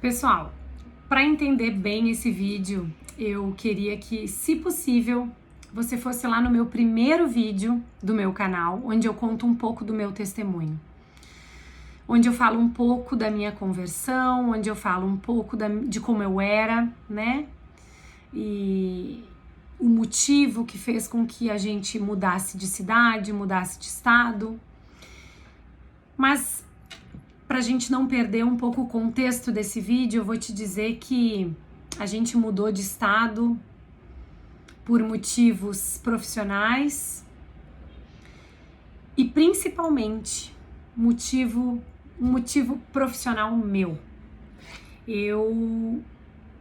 Pessoal, para entender bem esse vídeo, eu queria que, se possível, você fosse lá no meu primeiro vídeo do meu canal, onde eu conto um pouco do meu testemunho. Onde eu falo um pouco da minha conversão, onde eu falo um pouco de como eu era, né? E o motivo que fez com que a gente mudasse de cidade, mudasse de estado. Mas pra gente não perder um pouco o contexto desse vídeo, eu vou te dizer que a gente mudou de estado por motivos profissionais e principalmente um motivo profissional meu. Eu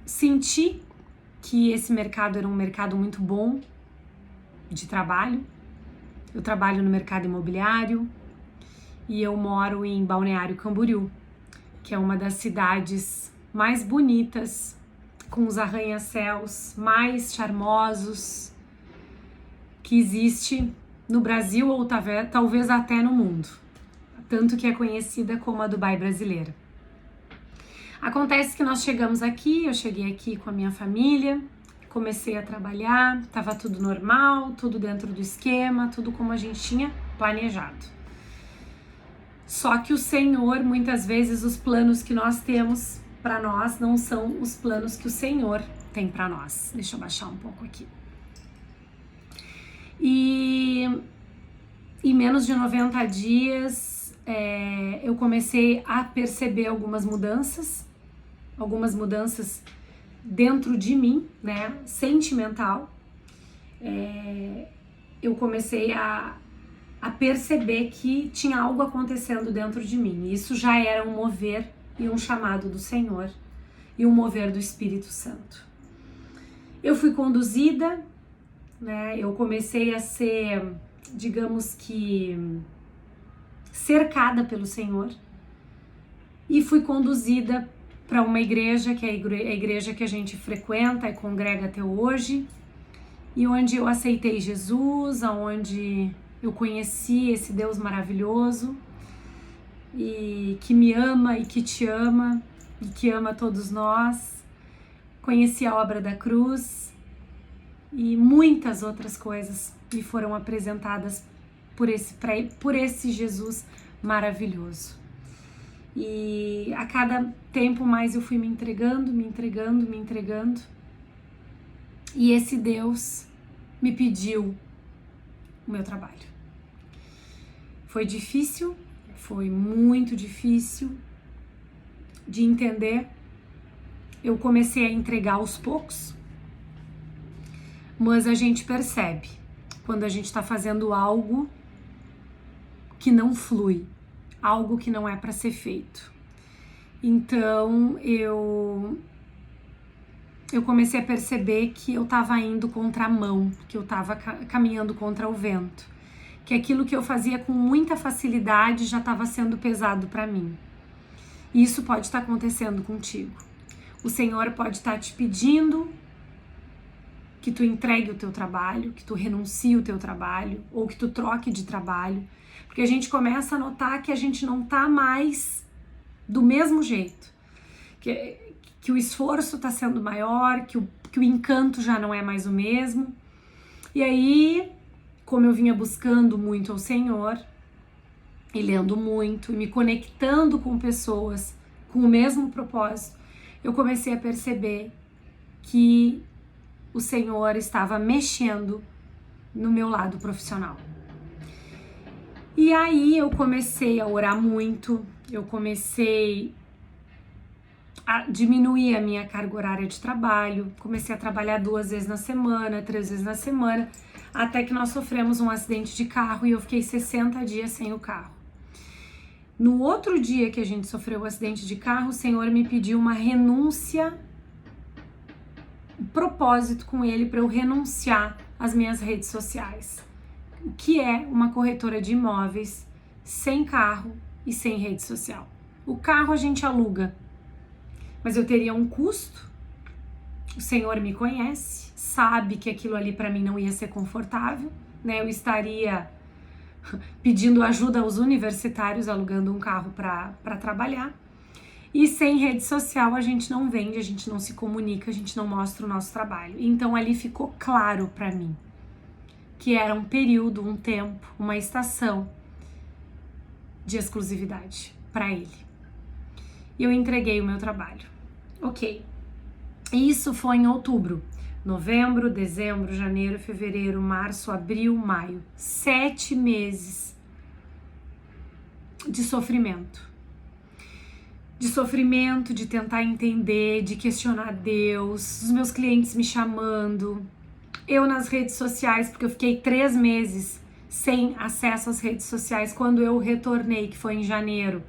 senti que esse mercado era um mercado muito bom de trabalho. Eu trabalho no mercado imobiliário e eu moro em Balneário Camboriú, que é uma das cidades mais bonitas, com os arranha-céus mais charmosos que existe no Brasil ou talvez até no mundo, tanto que é conhecida como a Dubai brasileira. Acontece que nós chegamos aqui, eu cheguei aqui com a minha família, comecei a trabalhar, estava tudo normal, tudo dentro do esquema, tudo como a gente tinha planejado. Só que o Senhor, muitas vezes, os planos que nós temos para nós não são os planos que o Senhor tem para nós. Deixa eu baixar um pouco aqui. E em menos de 90 dias, eu comecei a perceber algumas mudanças dentro de mim, né, sentimental. Eu comecei a perceber que tinha algo acontecendo dentro de mim. Isso já era um mover e um chamado do Senhor e um mover do Espírito Santo. Eu fui conduzida, né? Eu comecei a ser, digamos que, cercada pelo Senhor e fui conduzida para uma igreja, que é a igreja que a gente frequenta e congrega até hoje, e onde eu aceitei Jesus, onde eu conheci esse Deus maravilhoso e que me ama e que te ama e que ama todos nós. Conheci a obra da cruz e muitas outras coisas me foram apresentadas por esse Jesus maravilhoso. E a cada tempo mais eu fui me entregando. E esse Deus me pediu o meu trabalho. Foi difícil, foi muito difícil de entender. Eu comecei a entregar aos poucos, mas a gente percebe quando a gente está fazendo algo que não flui, algo que não é para ser feito. Então eu comecei a perceber que eu estava indo contra a mão, que eu estava caminhando contra o vento, que aquilo que eu fazia com muita facilidade já estava sendo pesado para mim. E isso pode estar acontecendo contigo. O Senhor pode estar te pedindo que tu entregue o teu trabalho, que tu renuncie o teu trabalho, ou que tu troque de trabalho, porque a gente começa a notar que a gente não tá mais do mesmo jeito, que o esforço está sendo maior, que o encanto já não é mais o mesmo. E aí, como eu vinha buscando muito ao Senhor, e lendo muito, e me conectando com pessoas com o mesmo propósito, eu comecei a perceber que o Senhor estava mexendo no meu lado profissional. E aí eu comecei a orar muito, eu comecei a diminuir a minha carga horária de trabalho, comecei a trabalhar 2 vezes na semana, 3 vezes na semana, até que nós sofremos um acidente de carro e eu fiquei 60 dias sem o carro. No outro dia que a gente sofreu o acidente de carro, o Senhor me pediu uma renúncia, um propósito com Ele para eu renunciar às minhas redes sociais, o que é uma corretora de imóveis sem carro e sem rede social. O carro a gente aluga, mas eu teria um custo. O Senhor me conhece, sabe que aquilo ali para mim não ia ser confortável, né? Eu estaria pedindo ajuda aos universitários alugando um carro para trabalhar. E sem rede social a gente não vende, a gente não se comunica, a gente não mostra o nosso trabalho. Então ali ficou claro para mim que era um período, um tempo, uma estação de exclusividade para ele. E eu entreguei o meu trabalho. Ok. Isso foi em outubro. Novembro, dezembro, janeiro, fevereiro, março, abril, maio. 7 meses de sofrimento. De sofrimento, de tentar entender, de questionar Deus, os meus clientes me chamando, eu nas redes sociais, porque eu fiquei 3 meses sem acesso às redes sociais. Quando eu retornei, que foi em janeiro,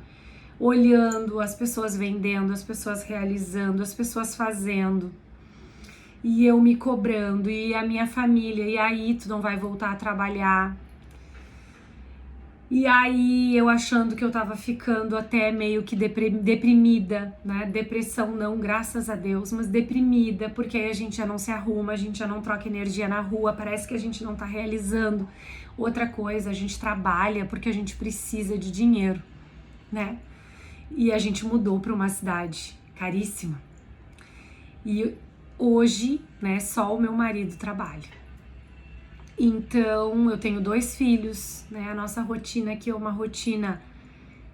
olhando as pessoas vendendo, as pessoas realizando, as pessoas fazendo, e eu me cobrando, e a minha família, e aí tu não vai voltar a trabalhar. E aí eu achando que eu tava ficando até meio que deprimida, né? Depressão não, graças a Deus, mas deprimida, porque aí a gente já não se arruma, a gente já não troca energia na rua, parece que a gente não tá realizando. Outra coisa, a gente trabalha porque a gente precisa de dinheiro, né? E a gente mudou para uma cidade caríssima. E hoje, né, só o meu marido trabalha. Então, eu tenho 2 filhos, né? A nossa rotina aqui é uma rotina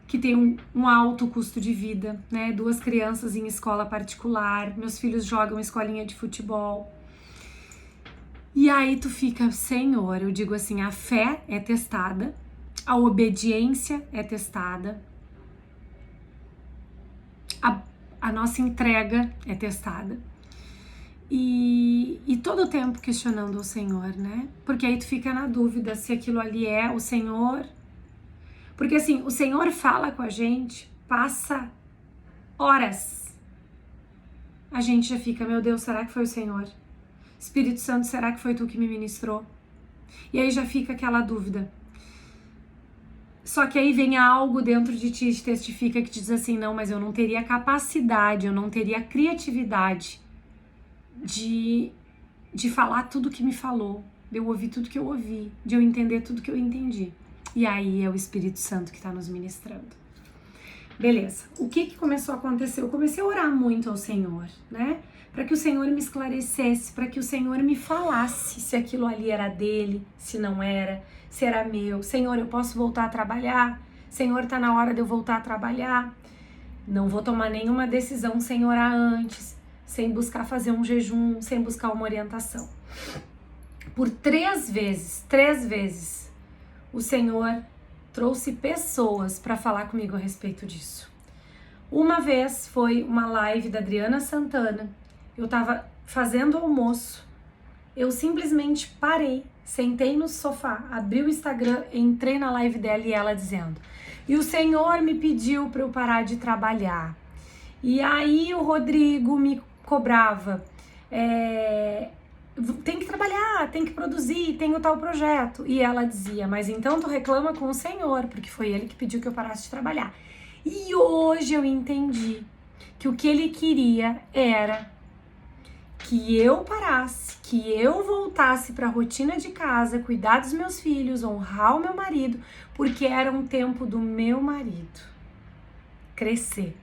que tem um alto custo de vida, né? 2 crianças em escola particular, meus filhos jogam escolinha de futebol. E aí tu fica, Senhor, eu digo assim, a fé é testada, a obediência é testada, a nossa entrega é testada. E todo o tempo questionando o Senhor, né? Porque aí tu fica na dúvida se aquilo ali é o Senhor. Porque assim, o Senhor fala com a gente, passa horas. A gente já fica, meu Deus, será que foi o Senhor? Espírito Santo, será que foi tu que me ministrou? E aí já fica aquela dúvida. Só que aí vem algo dentro de ti, te testifica, que te diz assim, não, mas eu não teria capacidade, eu não teria criatividade de falar tudo que me falou, de eu ouvir tudo que eu ouvi, de eu entender tudo que eu entendi. E aí é o Espírito Santo que está nos ministrando. Beleza, o que começou a acontecer? Eu comecei a orar muito ao Senhor, né? Para que o Senhor me esclarecesse, para que o Senhor me falasse se aquilo ali era dele, se não era, se era meu. Senhor, eu posso voltar a trabalhar? Senhor, tá na hora de eu voltar a trabalhar? Não vou tomar nenhuma decisão sem orar antes, sem buscar fazer um jejum, sem buscar uma orientação. Por 3 vezes, o Senhor trouxe pessoas para falar comigo a respeito disso. Uma vez foi uma live da Adriana Santana, eu tava fazendo almoço, eu simplesmente parei, sentei no sofá, abri o Instagram, entrei na live dela e ela dizendo, e o Senhor me pediu para eu parar de trabalhar. E aí o Rodrigo me cobrava, tem que trabalhar, tem que produzir, tem o tal projeto. E ela dizia, mas então tu reclama com o Senhor, porque foi ele que pediu que eu parasse de trabalhar. E hoje eu entendi que o que ele queria era que eu parasse, que eu voltasse para a rotina de casa, cuidar dos meus filhos, honrar o meu marido, porque era um tempo do meu marido crescer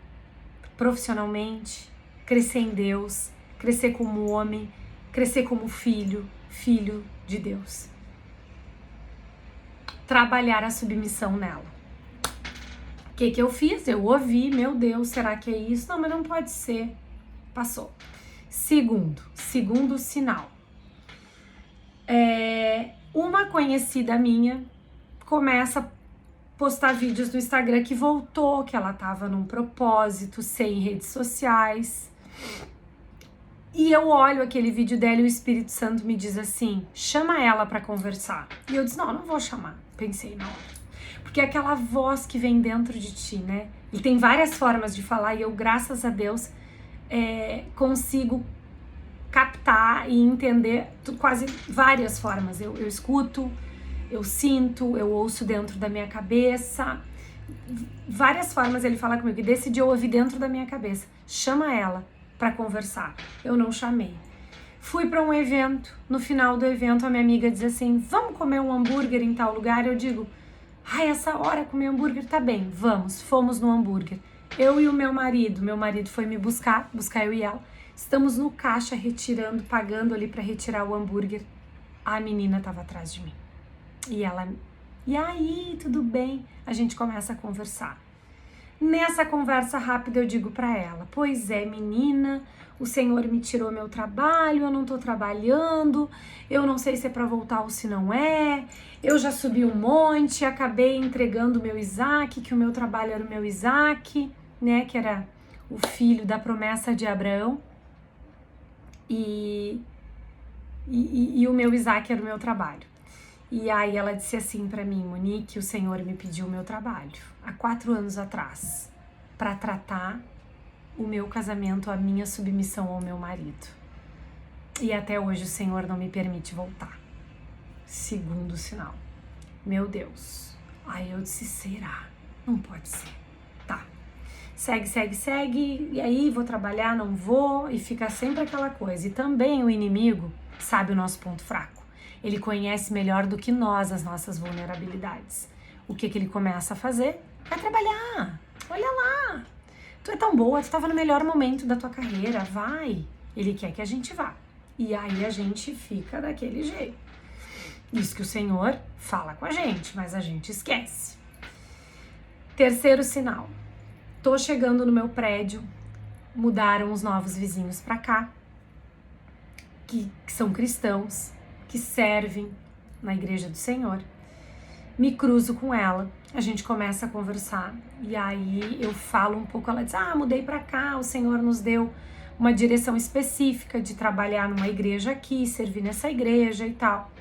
profissionalmente, crescer em Deus, crescer como homem, crescer como filho de Deus. Trabalhar a submissão nela. O que eu fiz? Eu ouvi, meu Deus, será que é isso? Não, mas não pode ser. Passou. Segundo sinal. Uma conhecida minha começa a postar vídeos no Instagram que voltou, que ela tava num propósito, sem redes sociais. E eu olho aquele vídeo dela e o Espírito Santo me diz assim, chama ela pra conversar. E eu disse, não vou chamar. Pensei na hora. Porque é aquela voz que vem dentro de ti, né? E tem várias formas de falar e eu, graças a Deus, consigo captar e entender quase várias formas. Eu escuto, eu sinto, eu ouço dentro da minha cabeça. Várias formas ele fala comigo. E decidi ouvir dentro da minha cabeça. Chama ela para conversar. Eu não chamei. Fui para um evento. No final do evento, a minha amiga diz assim, vamos comer um hambúrguer em tal lugar? Eu digo, essa hora comer hambúrguer tá bem, vamos. Fomos no hambúrguer. Eu e o meu marido foi me buscar eu e ela. Estamos no caixa retirando, pagando ali para retirar o hambúrguer. A menina tava atrás de mim. E aí, tudo bem? A gente começa a conversar. Nessa conversa rápida eu digo para ela: pois é, menina, o Senhor me tirou meu trabalho, eu não tô trabalhando, eu não sei se é para voltar ou se não é, eu já subi um monte, acabei entregando o meu Isaac, que o meu trabalho era o meu Isaac, né, que era o filho da promessa de Abraão, e o meu Isaac era o meu trabalho. E aí ela disse assim para mim: Monique, o Senhor me pediu o meu trabalho há 4 anos atrás para tratar o meu casamento, a minha submissão ao meu marido. E até hoje o Senhor não me permite voltar. Segundo sinal. Meu Deus. Aí eu disse: será? Não pode ser. Tá. Segue. E aí vou trabalhar, não vou. E fica sempre aquela coisa. E também o inimigo sabe o nosso ponto fraco. Ele conhece melhor do que nós as nossas vulnerabilidades. O que ele começa a fazer? Vai trabalhar. Olha lá. Tu é tão boa, tu estava no melhor momento da tua carreira, vai. Ele quer que a gente vá. E aí a gente fica daquele jeito. Isso que o Senhor fala com a gente, mas a gente esquece. Terceiro sinal. Tô chegando no meu prédio, mudaram os novos vizinhos pra cá, que são cristãos, que servem na igreja do Senhor. Me cruzo com ela, a gente começa a conversar e aí eu falo um pouco, ela diz: mudei pra cá, o Senhor nos deu uma direção específica de trabalhar numa igreja aqui, servir nessa igreja e tal.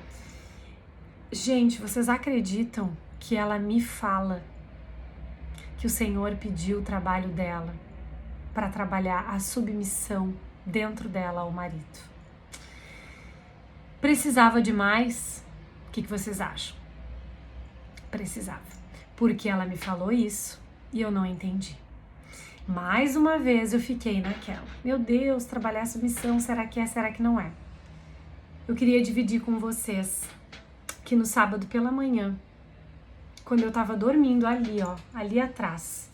Gente, vocês acreditam que ela me fala que o Senhor pediu o trabalho dela para trabalhar a submissão dentro dela ao marido? Precisava de mais? O que vocês acham? Precisava, porque ela me falou isso e eu não entendi. Mais uma vez eu fiquei naquela: meu Deus, trabalhar a submissão, será que é, será que não é? Eu queria dividir com vocês que no sábado pela manhã, quando eu tava dormindo ali, ó, ali atrás,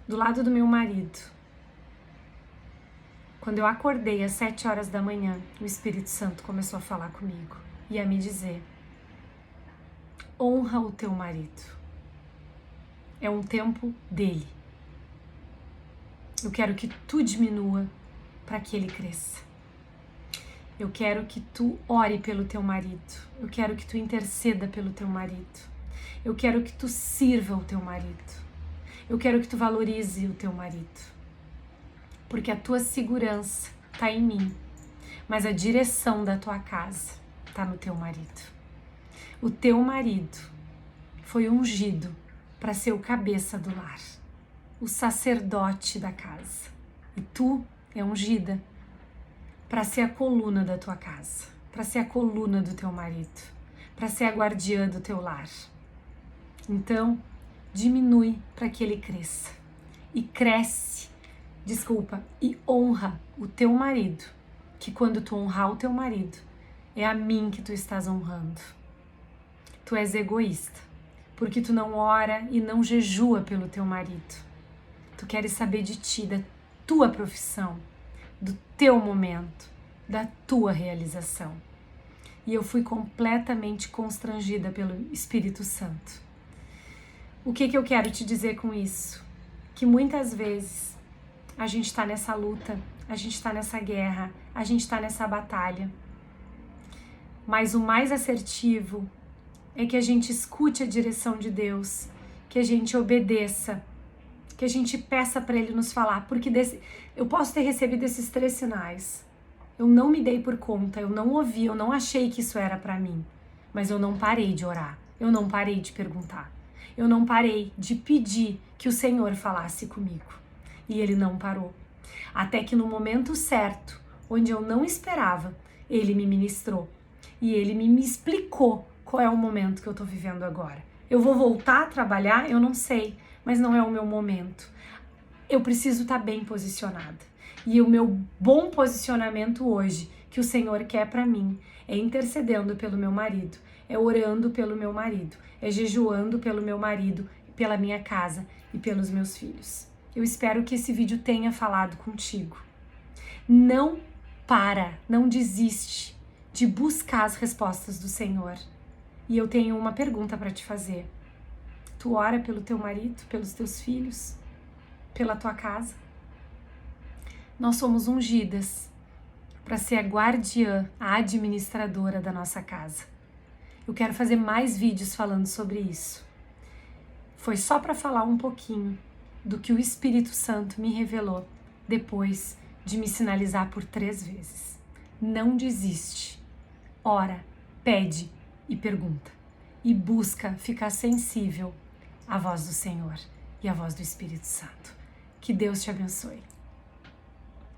do lado do meu marido, quando eu acordei às 7 horas da manhã, o Espírito Santo começou a falar comigo e a me dizer: honra o teu marido. É um tempo dele. Eu quero que tu diminua para que ele cresça. Eu quero que tu ore pelo teu marido. Eu quero que tu interceda pelo teu marido. Eu quero que tu sirva o teu marido. Eu quero que tu valorize o teu marido. Porque a tua segurança tá em mim, mas a direção da tua casa tá no teu marido. O teu marido foi ungido para ser o cabeça do lar, o sacerdote da casa. E tu é ungida para ser a coluna da tua casa, para ser a coluna do teu marido, para ser a guardiã do teu lar. Então, diminui para que ele cresça. E e honra o teu marido, que quando tu honrar o teu marido, é a mim que tu estás honrando. Tu és egoísta, porque tu não ora e não jejua pelo teu marido. Tu queres saber de ti, da tua profissão, do teu momento, da tua realização. E eu fui completamente constrangida pelo Espírito Santo. O que eu quero te dizer com isso? Que muitas vezes a gente está nessa luta, a gente está nessa guerra, a gente está nessa batalha. Mas o mais assertivo é que a gente escute a direção de Deus, que a gente obedeça, que a gente peça para Ele nos falar, porque eu posso ter recebido esses 3 sinais. Eu não me dei por conta, eu não ouvi, eu não achei que isso era para mim, mas eu não parei de orar, eu não parei de perguntar, eu não parei de pedir que o Senhor falasse comigo, e Ele não parou, até que no momento certo, onde eu não esperava, Ele me ministrou, e Ele me explicou qual é o momento que eu tô vivendo agora. Eu vou voltar a trabalhar? Eu não sei, mas não é o meu momento. Eu preciso estar bem posicionada. E o meu bom posicionamento hoje, que o Senhor quer para mim, é intercedendo pelo meu marido, é orando pelo meu marido, é jejuando pelo meu marido, pela minha casa e pelos meus filhos. Eu espero que esse vídeo tenha falado contigo. Não não desiste de buscar as respostas do Senhor. E eu tenho uma pergunta para te fazer. Tu ora pelo teu marido, pelos teus filhos, pela tua casa? Nós somos ungidas para ser a guardiã, a administradora da nossa casa. Eu quero fazer mais vídeos falando sobre isso. Foi só para falar um pouquinho do que o Espírito Santo me revelou depois de me sinalizar por 3 vezes. Não desiste. Ora, pede e pergunta. E busca ficar sensível à voz do Senhor e à voz do Espírito Santo. Que Deus te abençoe.